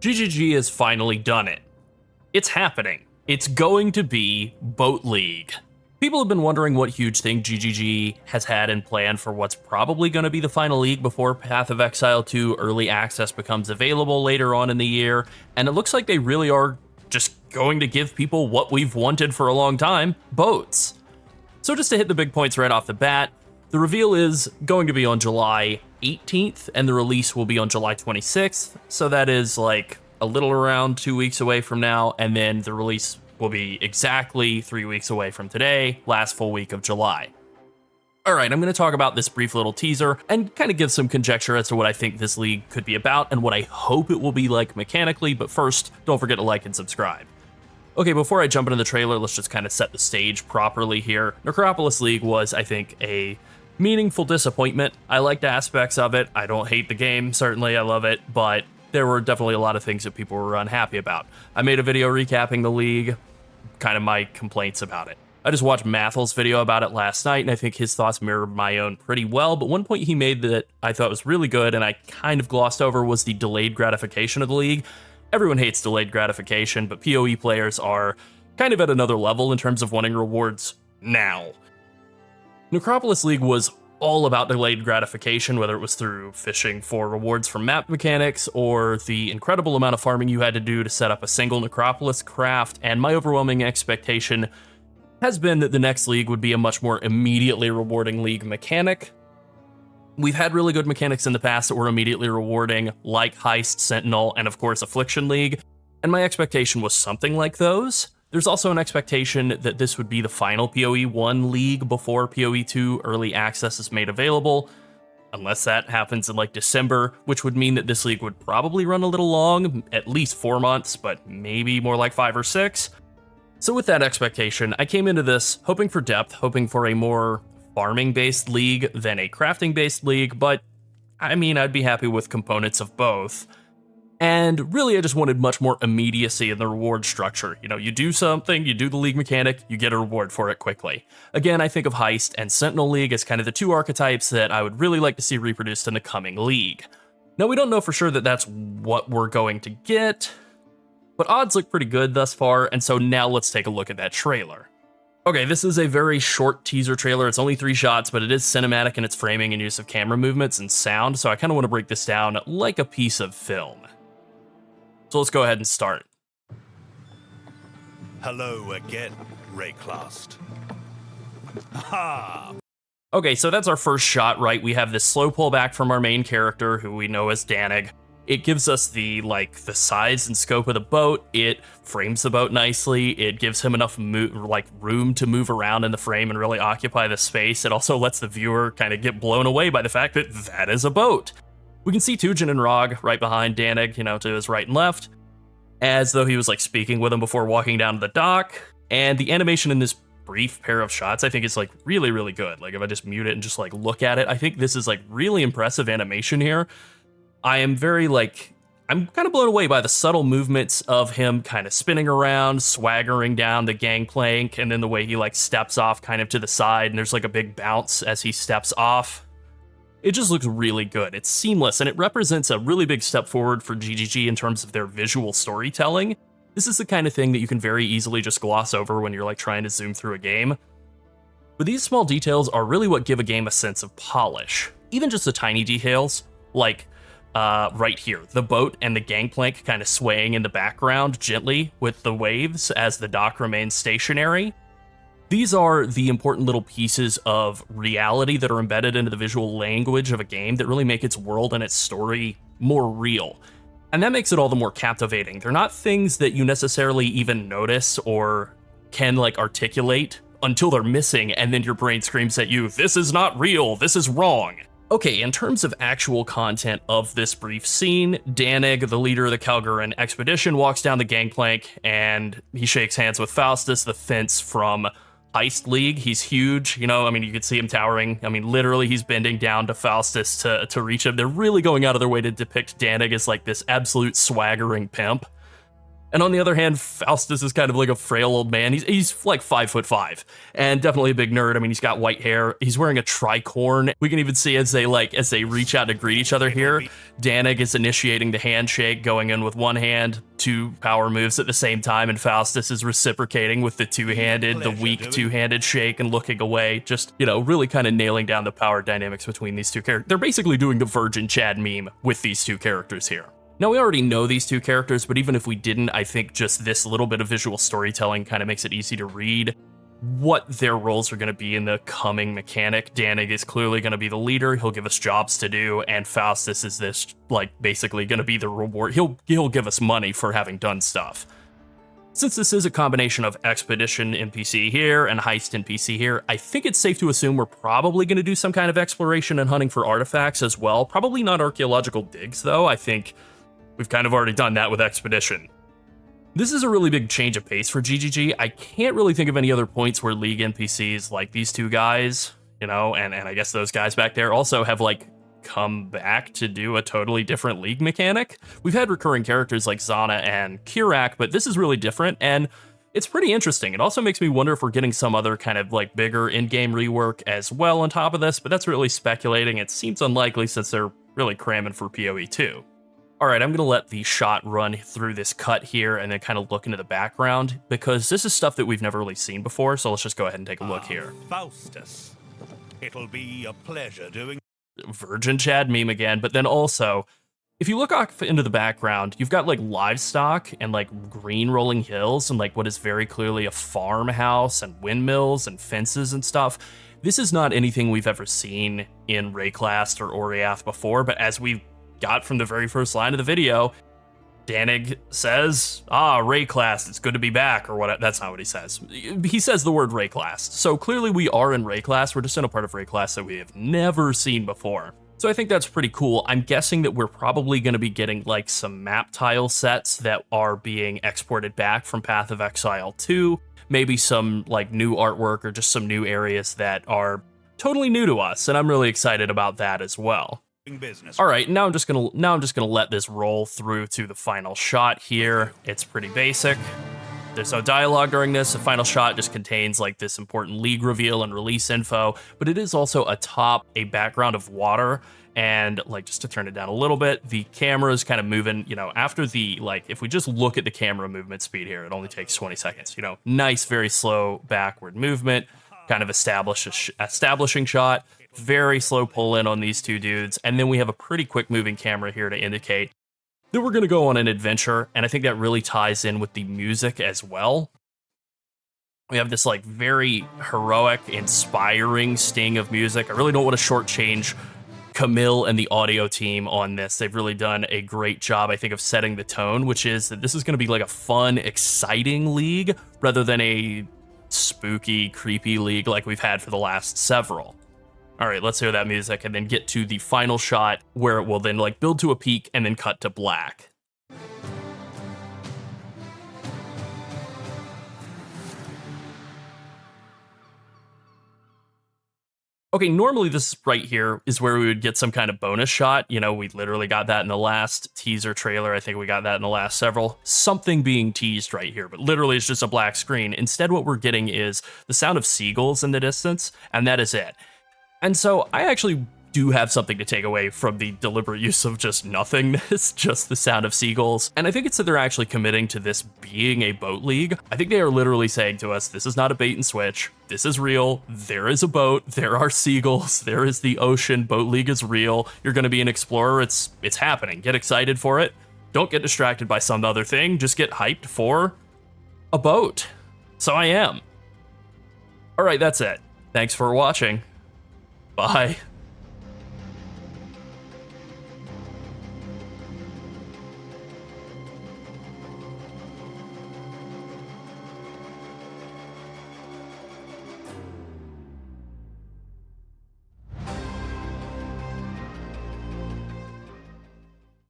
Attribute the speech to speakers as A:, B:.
A: GGG has finally done it. It's happening. It's going to be Boat League. People have been wondering what huge thing GGG has had in plan for what's probably going to be the final league before Path of Exile 2 early access becomes available later on in the year, and it looks like they really are just going to give people what we've wanted for a long time, boats. So just to hit the big points right off the bat, the reveal is going to be on July 18th, and the release will be on July 26th, so that is like a little around 2 weeks away from now, and then the release will be exactly 3 weeks away from today, last full week of July. Alright, I'm going to talk about this brief little teaser and kind of give some conjecture as to what I think this league could be about and what I hope it will be like mechanically, but first, don't forget to like and subscribe. Okay, before I jump into the trailer, let's just kind of set the stage properly here. Necropolis League was, I think, a meaningful disappointment. I liked aspects of it. I don't hate the game, certainly, I love it, but there were definitely a lot of things that people were unhappy about. I made a video recapping the league, kind of my complaints about it. I just watched Mathel's video about it last night, and I think his thoughts mirrored my own pretty well, but one point he made that I thought was really good, and I kind of glossed over, was the delayed gratification of the league. Everyone hates delayed gratification, but PoE players are kind of at another level in terms of wanting rewards now. Necropolis League was all about delayed gratification, whether it was through fishing for rewards from map mechanics or the incredible amount of farming you had to do to set up a single Necropolis craft, and my overwhelming expectation has been that the next league would be a much more immediately rewarding league mechanic. We've had really good mechanics in the past that were immediately rewarding, like Heist, Sentinel, and of course Affliction League, and my expectation was something like those. There's also an expectation that this would be the final PoE 1 league before PoE 2 early access is made available, unless that happens in like December, which would mean that this league would probably run a little long, at least 4 months, but maybe more like 5 or 6. So with that expectation, I came into this hoping for depth, hoping for a more farming-based league than a crafting-based league, but I mean, I'd be happy with components of both. And really, I just wanted much more immediacy in the reward structure. You know, you do something, you do the league mechanic, you get a reward for it quickly. Again, I think of Heist and Sentinel League as kind of the two archetypes that I would really like to see reproduced in the coming league. Now, we don't know for sure that that's what we're going to get, but odds look pretty good thus far, and so now let's take a look at that trailer. Okay, this is a very short teaser trailer. It's only 3 shots, but it is cinematic in its framing and use of camera movements and sound, so I kind of want to break this down like a piece of film. So let's go ahead and start.
B: Hello again, Rayclast. Ha!
A: Okay, so that's our first shot, right? We have this slow pullback from our main character, who we know as Danig. It gives us the size and scope of the boat. It frames the boat nicely. It gives him enough room to move around in the frame and really occupy the space. It also lets the viewer kind of get blown away by the fact that that is a boat. We can see Tujen and Rog right behind Danig, to his right and left, as though he was speaking with him before walking down to the dock. And the animation in this brief pair of shots, I think is really, really good. If I just mute it and just look at it, I think this is really impressive animation here. I am very I'm kind of blown away by the subtle movements of him kind of spinning around, swaggering down the gangplank, and then the way he steps off kind of to the side, and there's a big bounce as he steps off. It just looks really good. It's seamless, and it represents a really big step forward for GGG in terms of their visual storytelling. This is the kind of thing that you can very easily just gloss over when you're trying to zoom through a game. But these small details are really what give a game a sense of polish. Even just the tiny details, right here, the boat and the gangplank kind of swaying in the background gently with the waves as the dock remains stationary. These are the important little pieces of reality that are embedded into the visual language of a game that really make its world and its story more real. And that makes it all the more captivating. They're not things that you necessarily even notice or can articulate until they're missing, and then your brain screams at you, "This is not real, this is wrong." Okay, in terms of actual content of this brief scene, Danig, the leader of the Calgaran expedition, walks down the gangplank and he shakes hands with Faustus, the fence from Heist League. He's huge, you can see him towering. Literally, he's bending down to Faustus to reach him. They're really going out of their way to depict Danig as this absolute swaggering pimp. And on the other hand, Faustus is kind of like a frail old man. He's like 5'5" and definitely a big nerd. I mean, he's got white hair. He's wearing a tricorn. We can even see as they reach out to greet each other here, Danig is initiating the handshake, going in with one hand, 2 power moves at the same time, and Faustus is reciprocating with the two-handed, the weak two-handed shake and looking away. Just, really kind of nailing down the power dynamics between these two characters. They're basically doing the Virgin Chad meme with these two characters here. Now, we already know these two characters, but even if we didn't, I think just this little bit of visual storytelling kind of makes it easy to read what their roles are going to be in the coming mechanic. Danig is clearly going to be the leader. He'll give us jobs to do, and Faustus is this, basically going to be the reward. He'll give us money for having done stuff. Since this is a combination of expedition NPC here and heist NPC here, I think it's safe to assume we're probably going to do some kind of exploration and hunting for artifacts as well. Probably not archaeological digs, though. I think we've kind of already done that with Expedition. This is a really big change of pace for GGG. I can't really think of any other points where League NPCs like these two guys, and I guess those guys back there also have come back to do a totally different League mechanic. We've had recurring characters like Zana and Kirak, but this is really different, and it's pretty interesting. It also makes me wonder if we're getting some other kind of bigger in-game rework as well on top of this, but that's really speculating. It seems unlikely since they're really cramming for PoE 2. All right, I'm gonna let the shot run through this cut here and then kind of look into the background, because this is stuff that we've never really seen before, so let's just go ahead and take a look here.
B: Faustus, it'll be a pleasure doing...
A: Virgin Chad meme again, but then also, if you look off into the background, you've got livestock and green rolling hills and what is very clearly a farmhouse and windmills and fences and stuff. This is not anything we've ever seen in Rayclast or Oriath before, but as we got from the very first line of the video, Danig says, Rayclast, it's good to be back, or what? That's not what he says. He says the word Rayclast. So clearly we are in Rayclast. We're just in a part of Rayclast that we have never seen before. So I think that's pretty cool. I'm guessing that we're probably going to be getting some map tile sets that are being exported back from Path of Exile 2, maybe some new artwork or just some new areas that are totally new to us, and I'm really excited about that as well.
B: Business.
A: All right, now I'm just gonna let this roll through to the final shot here. It's pretty basic. There's no dialogue during this. The final shot just contains this important League reveal and release info, but it is also atop a background of water. And just to turn it down a little bit, the camera is kind of moving, after the, if we just look at the camera movement speed here, it only takes 20 seconds, nice, very slow backward movement, kind of establishing shot. Very slow pull in on these two dudes, and then we have a pretty quick moving camera here to indicate that we're going to go on an adventure, and I think that really ties in with the music as well. We have this very heroic, inspiring sting of music. I really don't want to shortchange Camille and the audio team on this. They've really done a great job, I think, of setting the tone, which is that this is going to be a fun, exciting League rather than a spooky, creepy League like we've had for the last several. All right, let's hear that music and then get to the final shot where it will then build to a peak and then cut to black. Okay, normally this right here is where we would get some kind of bonus shot. We literally got that in the last teaser trailer. I think we got that in the last several. Something being teased right here, but literally it's just a black screen. Instead, what we're getting is the sound of seagulls in the distance, and that is it. And so I actually do have something to take away from the deliberate use of just nothingness, just the sound of seagulls. And I think it's that they're actually committing to this being a boat league. I think they are literally saying to us, this is not a bait and switch. This is real. There is a boat. There are seagulls. There is the ocean. Boat league is real. You're going to be an explorer. It's happening. Get excited for it. Don't get distracted by some other thing. Just get hyped for a boat. So I am. All right, that's it. Thanks for watching. Bye.